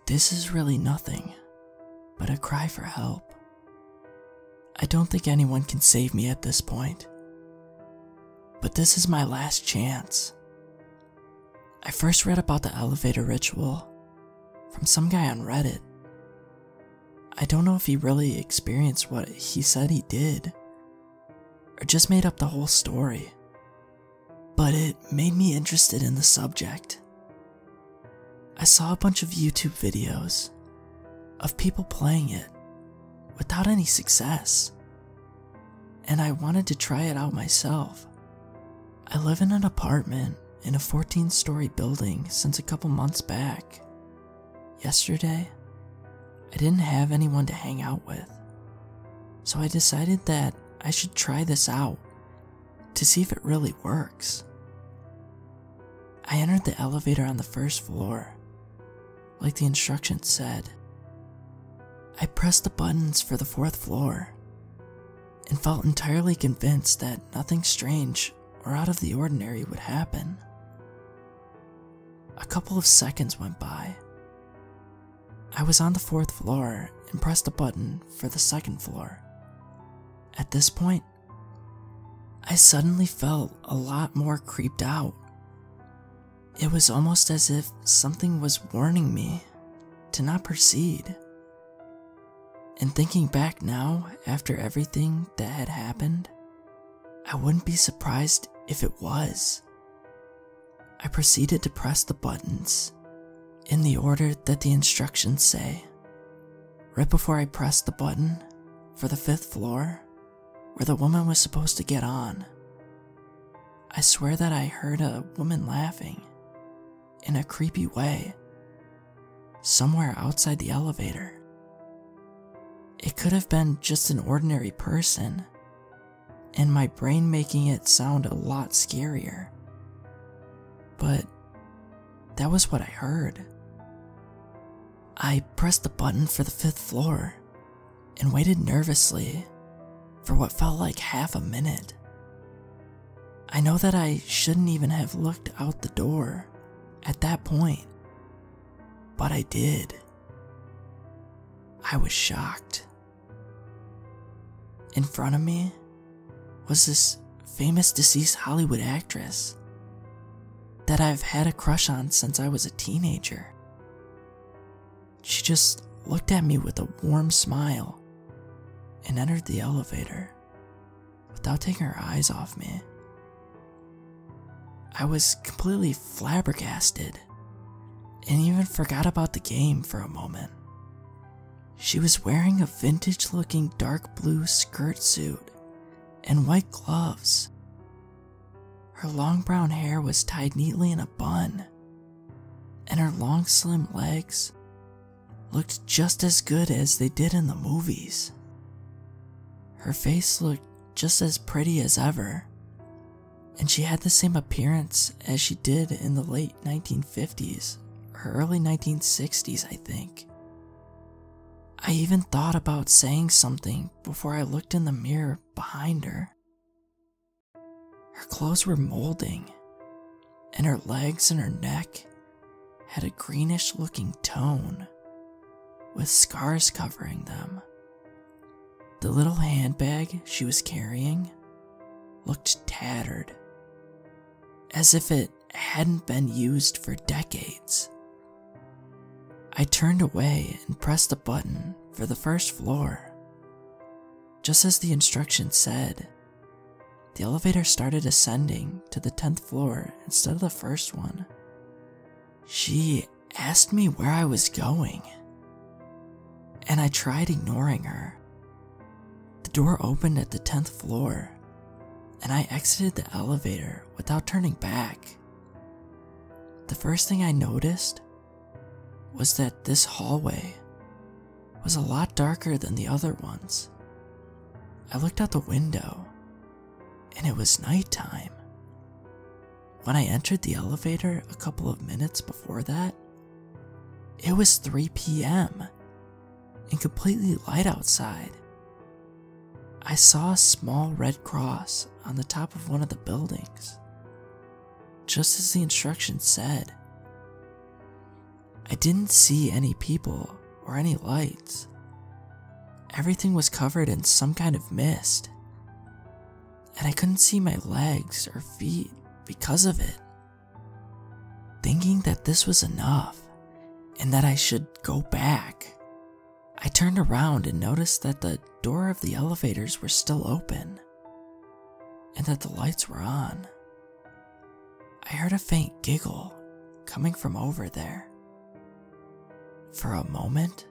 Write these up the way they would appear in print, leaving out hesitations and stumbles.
This is really nothing but a cry for help. I don't think anyone can save me at this point, but this is my last chance. I first read about the elevator ritual from some guy on Reddit. I don't know if he really experienced what he said he did, or just made up the whole story, but it made me interested in the subject. I saw a bunch of YouTube videos of people playing it without any success, and I wanted to try it out myself. I live in an apartment in a 14-story building since a couple months back. Yesterday, I didn't have anyone to hang out with, so I decided that I should try this out to see if it really works. I entered the elevator on the first floor, like the instructions said. I pressed the buttons for the 4th floor and felt entirely convinced that nothing strange or out of the ordinary would happen. A couple of seconds went by. I was on the 4th floor and pressed a button for the 2nd floor. At this point, I suddenly felt a lot more creeped out. It was almost as if something was warning me to not proceed. And thinking back now, after everything that had happened, I wouldn't be surprised if it was. I proceeded to press the buttons in the order that the instructions say. Right before I pressed the button for the 5th floor, where the woman was supposed to get on, I swear that I heard a woman laughing in a creepy way somewhere outside the elevator. It could have been just an ordinary person, and my brain making it sound a lot scarier. But that was what I heard. I pressed the button for the 5th floor and waited nervously for what felt like half a minute. I know that I shouldn't even have looked out the door at that point, but I did. I was shocked. In front of me was this famous deceased Hollywood actress that I've had a crush on since I was a teenager. She just looked at me with a warm smile and entered the elevator without taking her eyes off me. I was completely flabbergasted and even forgot about the game for a moment. She was wearing a vintage-looking dark blue skirt suit and white gloves. Her long brown hair was tied neatly in a bun, and her long slim legs looked just as good as they did in the movies. Her face looked just as pretty as ever, and she had the same appearance as she did in the late 1950s or early 1960s, I think. I even thought about saying something before I looked in the mirror behind her. Her clothes were molding, and her legs and her neck had a greenish-looking tone, with scars covering them. The little handbag she was carrying looked tattered, as if it hadn't been used for decades. I turned away and pressed the button for the 1st floor. Just as the instructions said, the elevator started ascending to the 10th floor instead of the 1st one. She asked me where I was going, and I tried ignoring her. The door opened at the 10th floor, and I exited the elevator without turning back. The first thing I noticed was that this hallway was a lot darker than the other ones. I looked out the window, and it was nighttime. When I entered the elevator a couple of minutes before that, it was 3 p.m. and completely light outside. I saw a small red cross on the top of one of the buildings, just as the instructions said. I didn't see any people or any lights. Everything was covered in some kind of mist, and I couldn't see my legs or feet because of it. Thinking that this was enough and that I should go back, I turned around and noticed that the door of the elevators were still open and that the lights were on. I heard a faint giggle coming from over there. For a moment,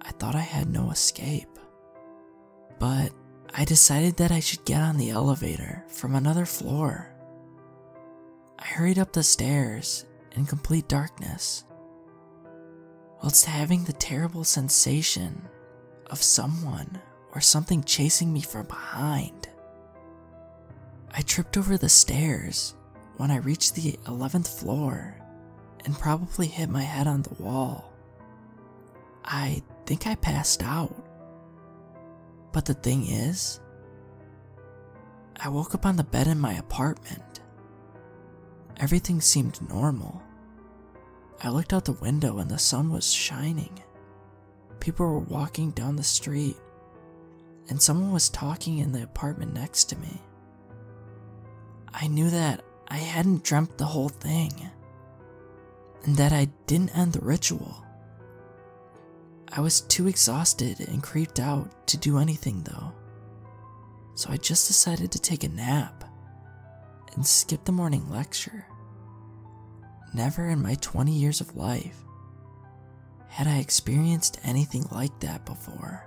I thought I had no escape, but I decided that I should get on the elevator from another floor. I hurried up the stairs in complete darkness, whilst having the terrible sensation of someone or something chasing me from behind. I tripped over the stairs when I reached the 11th floor and probably hit my head on the wall. I think I passed out. But the thing is, I woke up on the bed in my apartment. Everything seemed normal. I looked out the window and the sun was shining. People were walking down the street, and someone was talking in the apartment next to me. I knew that I hadn't dreamt the whole thing, and that I didn't end the ritual. I was too exhausted and creeped out to do anything though, so I just decided to take a nap and skip the morning lecture. Never in my 20 years of life had I experienced anything like that before.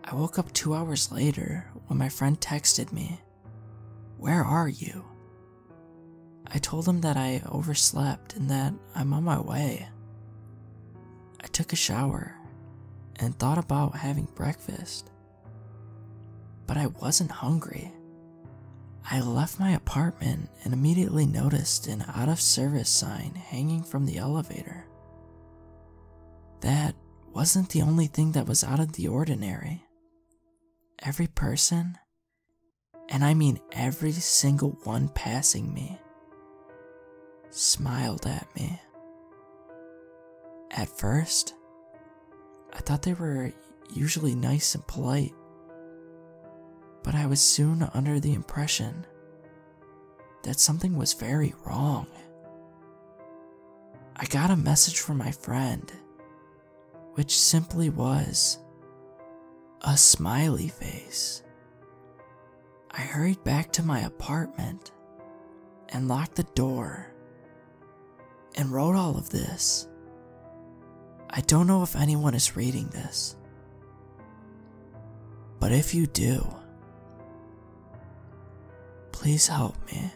I woke up 2 hours later when my friend texted me, "Where are you?" I told him that I overslept and that I'm on my way. I took a shower and thought about having breakfast, but I wasn't hungry. I left my apartment and immediately noticed an out-of-service sign hanging from the elevator. That wasn't the only thing that was out of the ordinary. Every person, and I mean every single one passing me, smiled at me. At first, I thought they were usually nice and polite, but I was soon under the impression that something was very wrong. I got a message from my friend, which simply was a smiley face. I hurried back to my apartment and locked the door and wrote all of this. I don't know if anyone is reading this, but if you do, please help me.